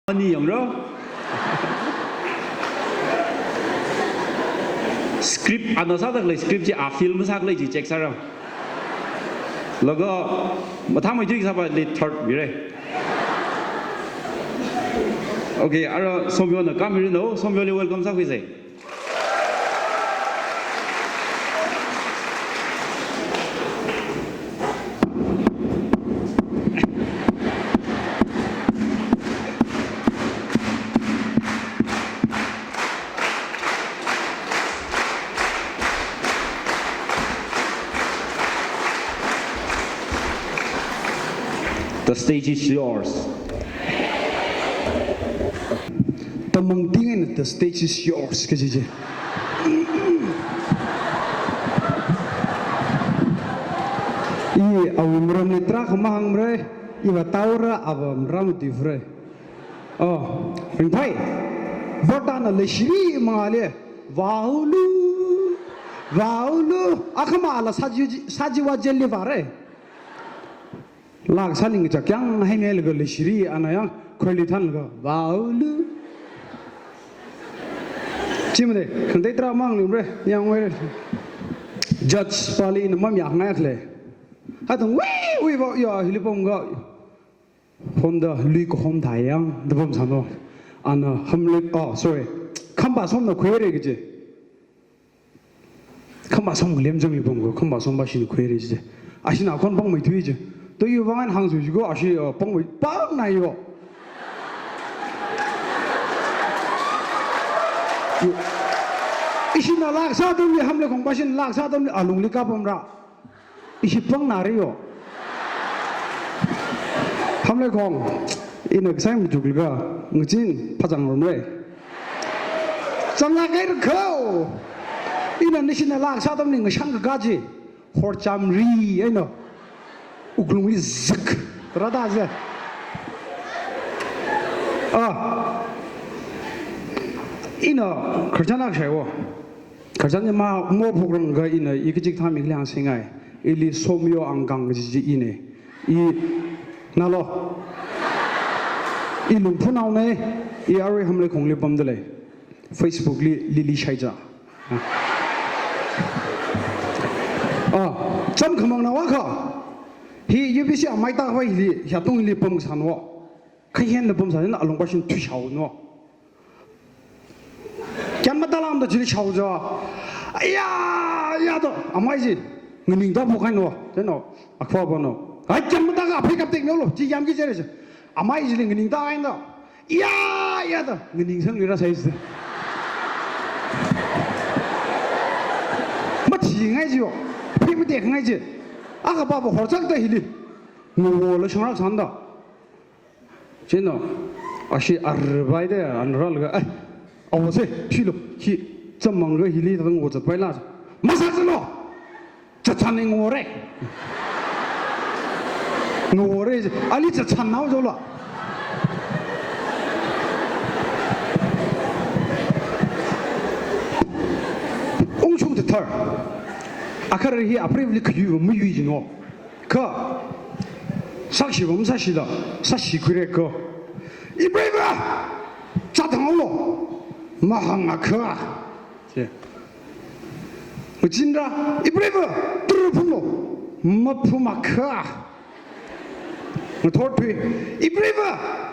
Ni yang ro script ano sa tak le script ji a film sak le ji check sa ro logo ma tha mai ji sa ba le third bi re okay aro somyo na kam ri no somyo le welcome sa khoi se The stage is yours. The Mongding, the stage is yours. I awumram nitra kumahang mre, iwa taura awam ramuti fre. Oh, ringpai. Votana leshri mangale. Vaulu, vaulu. Akama ala sajiwa jelly vare. Lag saling jak yang hemel go lishri ana yang kholitan go baulu chimne khandai tra mang lumre yang we judge pali in mam yak nak le hatong we bo ya hilipom go honda lui ko hom dayang dbom sano ana hamle oh sorry khamba som no khwere ge khamba som lemjong li bom go khamba som ba shin khwere je ashina kon bang mai thui je 또 이 방안 항소지고 아시 뻥이 빵 나요. 이신나 락사덤이 함래 공바신 락사덤이 알롱리 까범라. 이시 뻥 나리요. 함래 공 이는 사람 죽을가 무진 파장놈래. 장나가이르 거. 이는 이신나 락사덤이 그 상가까지 호짬리 에너. 우글웅이 zakk 라다제 이너 거잖아 셔고 거잖아 마뭐 프로그램 거 이너 이기직 타미 그냥 생각해 일리 소미오 안강 지지 이네 이 나로 이 룸푸 나오네 이 아리 함레 공리 범들래 페이스북 리리 샤이자 점 금방 나와가 히 예비시 아마이다 화이리 야동일리 범산워 카이헨르 범산은 알롱바신 투샤오노 꺄마달람도 지리 샤오자 아야 야도 아마이지 ngning da bokai no teno akwa bono ai 꺄마다가 앞에 갑자기 묘로 지 얌기 제레서 아마이지 ngning da 아인다 야 야도 ngning 성리라 사이스 뭐 지ngay 지요 피부대 강아지 아까 봐봐 horsak da hili ngolo shara chanda cheno ashi arbaide anralga awse philo hi chamangga hili dang go chatpaila masajno chachane ngore ali chachanau jola ongchung de tar 아카르 히 아프리블리 그유 무유이노 그 사시 범사시다 사시 그래 그 이브레이브 자당올로 마항아 그아 예 무진라 이브레이브 뚜르품로 마푸마 그아 토르피 이브레이브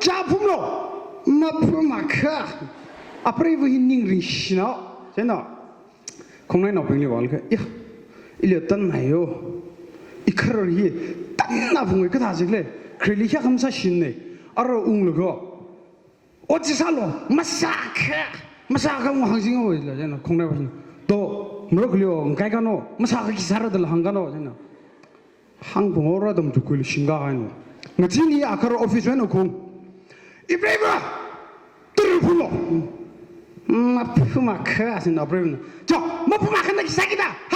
자품로 마푸마 그아 아프리브 힌닝 리시나 제나 공나이 나병리 walka 야 일려 딴나요 이 카로리 딴나 붕을 그 다지래 크릴리샤 감사 신네 알아 웅르고 어찌살로 마사카 뭐 항징어 보이라 잖아 공내 보신 또 뭐글려 가이가노 마사카 기사라들 한가노 잖아 항봉어라도 죽고 신가하노 나진이 아카로 오피스 해놓고 이브레이브 뚜르풀로 마푸마카 하신 아브레이브 저 마푸마카 나 기사기다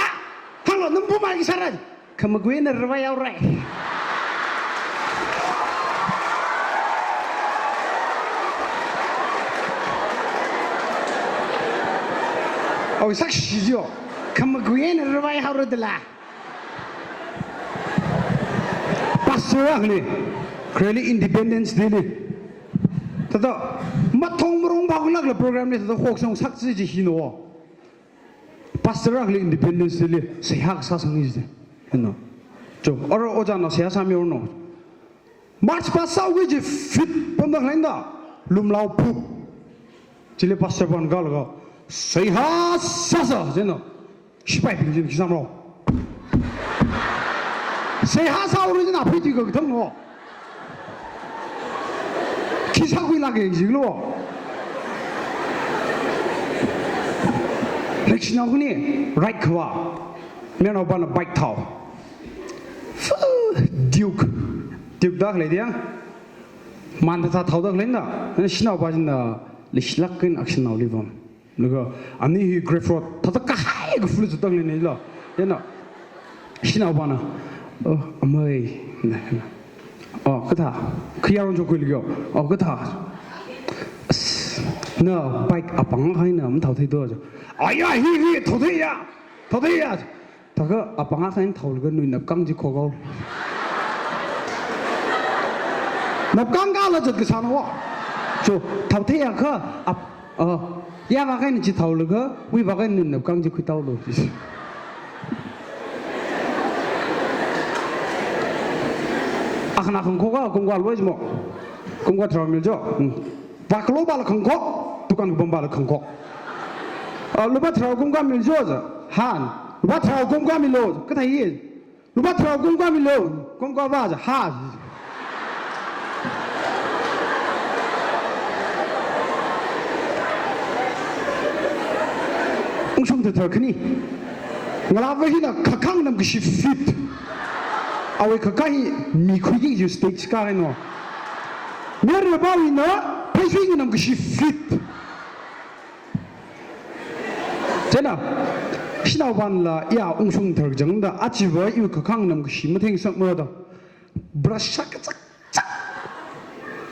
Halo, nempu lagi saran. Kamu gue nervaya ore. Oh, sak시죠. Kamu gue nervaya ore dela. Pastor ni, Kreli Independence Day ni. 다다 마통무롱 박을락을 프로그램에 다다 혹성 삭지지 희노 파스터락을 인디펜던스리 세학 사상이지 했노 좀 어려 오잖아 세하삼이 오노 마치 파사우기지 핏 본다클린다 룸라우 푹 질레 파스터 번 갈가 세하 사사 제노 시바이 빙진 기사로 세하 사우르진 앞에 뒤가 그통노 기사고 일하게 지글로 렉시나군이 라이크와 면허반의 바이크 타오 듀크 다클레디야 만다타 타오다 클렌다 신나고 빠진다 리실락근 악신 나올리범 너가 아니 그래프로 타다 까하이 그 풀을 줬다클레네 일로 얘나 신나고 빠나 어머이 그다 그 야론 좋고 일겨 그다 너 바이크 아빵 하이나 뭐 타오태도 아야 히 타오태야 다가 아빵 하이나 타올거 누이납 강지 코고 납강 갈라졌 그 사노 저 타오태야 그 야가 하이나 지 타올거 위 바가 누이납 강지 그 타올로 아카나 큰코가 공과 알로지 뭐 공과 들어밀죠 바클로발 큰코 두칸 bom발 큰코 루바 트라우 공과 밀죠 한 루바 트라우 공과 밀로 그다이 루바 트라우 공과 밀로 공과 바자 하 웅성도 더 크니 나라버히나 카캉남 그시 fit 아왜 가까이 미쿠기 주 스테이크 가해노 메르 바위나 페이싱이 남 그시 fit 제나 신나반라 야 웅숭 덜정다 아치버 이 가강 남 그시 무탱석 뭐다 브라샤카짝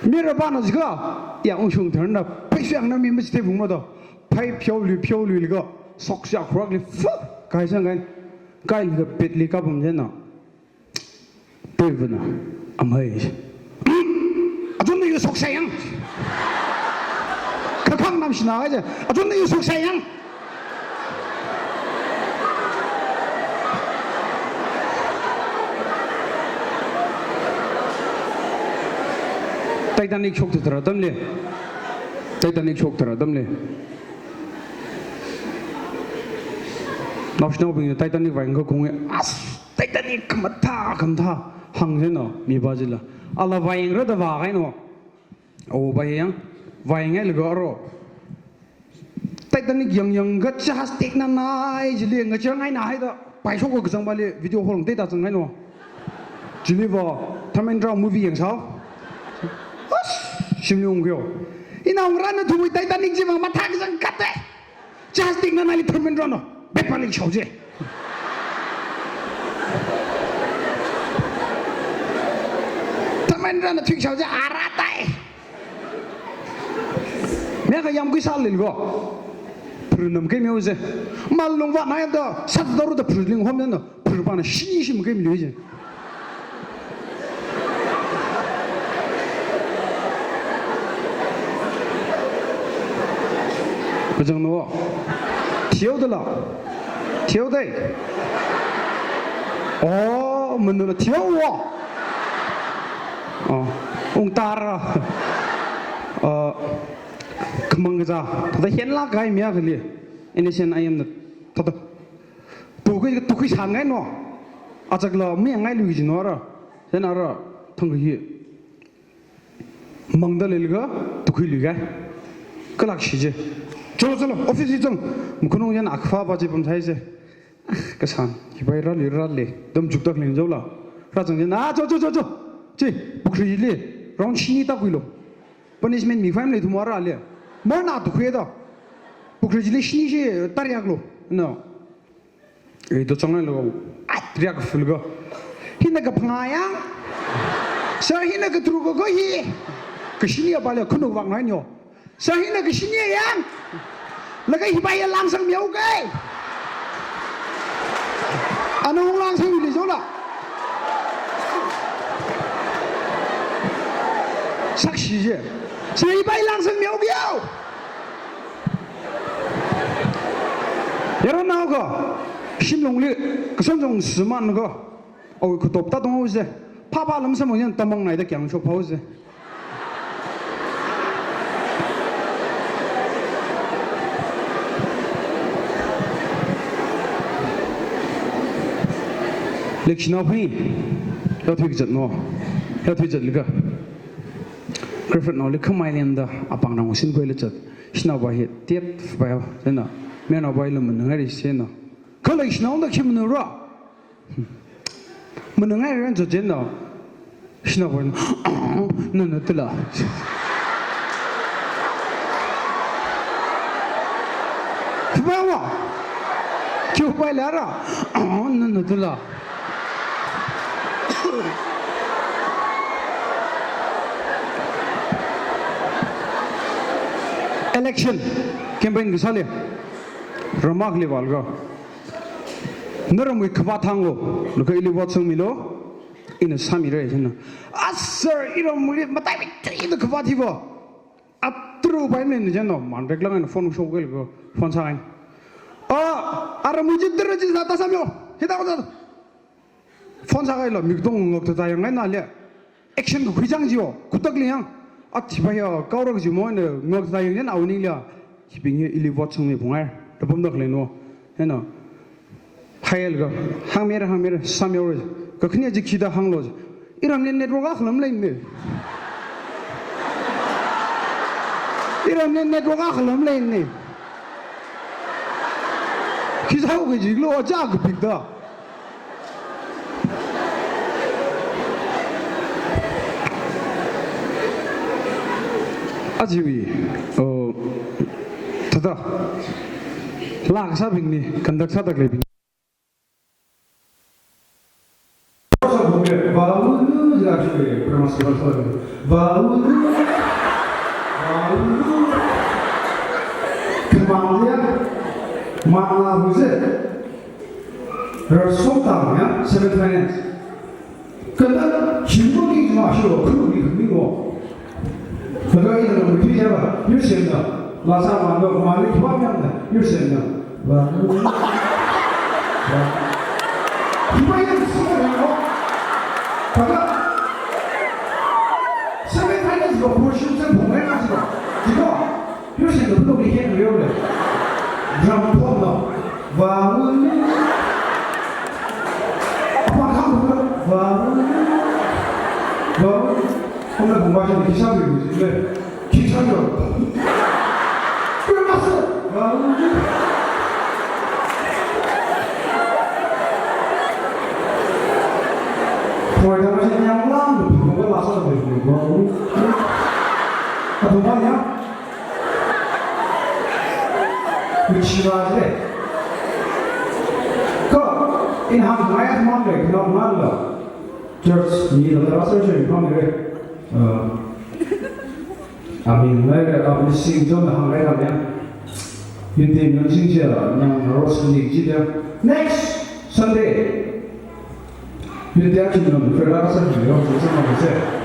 메르 바나 지가 야 웅숭 덜나 페이싱 남 미무스 테 부모다 파이 표류 이거 속샤 크락리 푸 가이상간 가이가 벳리가 범제나 대부나 아마이 아존나 이거 속사양 각항남시 나가자 아존나 이거 속사양 타이타닉 쇼크 들었담래 타이타닉 쇼크 들었담래 나시나 보이는 타이타닉 와인거 공에 아스 타이타닉 감타 항제노 미바질라 알라 와잉러다 와가이노 오 바이양 와잉에 르거로 타이타닉 영영가 자스 텍나나이 질리가 정하이나 하이다 바이쇼고 그 정발이 비디오 홀롱 데이터 정하이노 질리버 타멘드라 무비 영사오 심룡교 이나옹라는 두부 타이타닉 지방 마타기 정 같대 자스 텍나나이 타멘드라노 백발링 쇼제 타멘드라노 튀기 쇼제 알았다이 내가 ям구이 살릴고 부르는 게 뭐지 말롱과 나야도 사도로도 부르는 하면은 부르바는 신이심 게 뭐지 그 정도 튀어들라 튀어대 문으로 튀어와 옹따라 금방 그자 다다 현라 가이 미야 그리 이니션 아이엠 다다 도그 산가이 노 아작라 미양가이 루이지 노라 제나라 통기 망달일가 도그 루가 클락시지 저절로 오피스 좀 그놈은 아크파 바지 좀 사이제 그산 이바이라 리랄리 덤 죽다 클린 저라 라정제 나저지 북리리 라운 신이다 그이로 퍼니시먼트 미 파임리 투모로 알레 뭐나 도크에다 북리리 신이시 따리야글로 노 에도 정말로 아트리아가 풀고 히나가 방아야 서 히나가 들어고 거기 그 신이야 발려 큰노 왕나뇨 서 히나가 신이야 lagi hibaya langsung miau gay anu langsung di zona sakshi je 谁白狼生苗苗？여러분 나오고 심롱리 그 선종 스만 거 그 돕다 동호세 파파 넘서 뭐냐 떠먹 나이다 경쇼 파우세 렉시나 파이 야 되게 졌노 야 되게 졌리가 그래프 나올리 커마일랜다 아빵랑 오신 거일 졌 시나 바히 띠에 봐요 되나 맨나 바일은 능아리 세나 컬렉 시나온다 키문으로 menengah kan jadi no, sini pun, nana tu lah. Siapa? Cuba lara, nana tu lah. Election campaign kesal ya, remark level go. 너를 그바탕고 너가 일리 버튼 밀어 이는 3일에 했나 아서 이런 물이 마다비 뛰도 그바티고 앞으로 봐야는 이제는 만백랑은 폰 쇼글 그폰 사인 아라 무지 들어지 사다 사며 해다고다 폰 사가일로 미동 응옥도 다양한 날이야 액션 그 회장지요 구떡리양 아 티바야 까오르지 뭐는 응옥도 다양한 나오니려 히빙이 일리 버튼 봉알 더범덕 레노 해나 하일가 항메르 사묘르 그 그냥 지키다 항로지 이런 네트워크가 흘럼래있네 이런 네트워크가 흘럼래있네 기사하고 그지 이거 어쩌 그 빅다 아직이 다다 락사빙니 간닥사닥 레빙 바우누 자주에 프랑스어서 바우누 그만이야 마나부제 러속당이야 세븐타이낸스 근데 중국이 좀 아쉬워 그룹이 금이고 그거 이런 거 뒤에 봐 유시엔다 라사만도 그만이 기반이었네 유시엔다 바우누 이번에는 수고하고 가자. 세븐타이낸스 거 보시면 봉해가지고 지금 요새 너도 우리 해는 왜 그래? 드럼 폼도 와우니 아빠 한국 와우니 너 오늘 공부하시는 기사도 있지 왜? 기사도 끝났어 와우니 Hồi đó sẽ nhắm lắm, được không có là sao được đúng không nhá? 위치와제 그 인한 나야 만데 그놈 말라 just 니들 라서지 방에 아민 내가 아버지 신전 한가라면 이때 명칭지야 그냥 로스니 지대 next Sunday 이때 아침에 그래서 저요 조선하고 있어요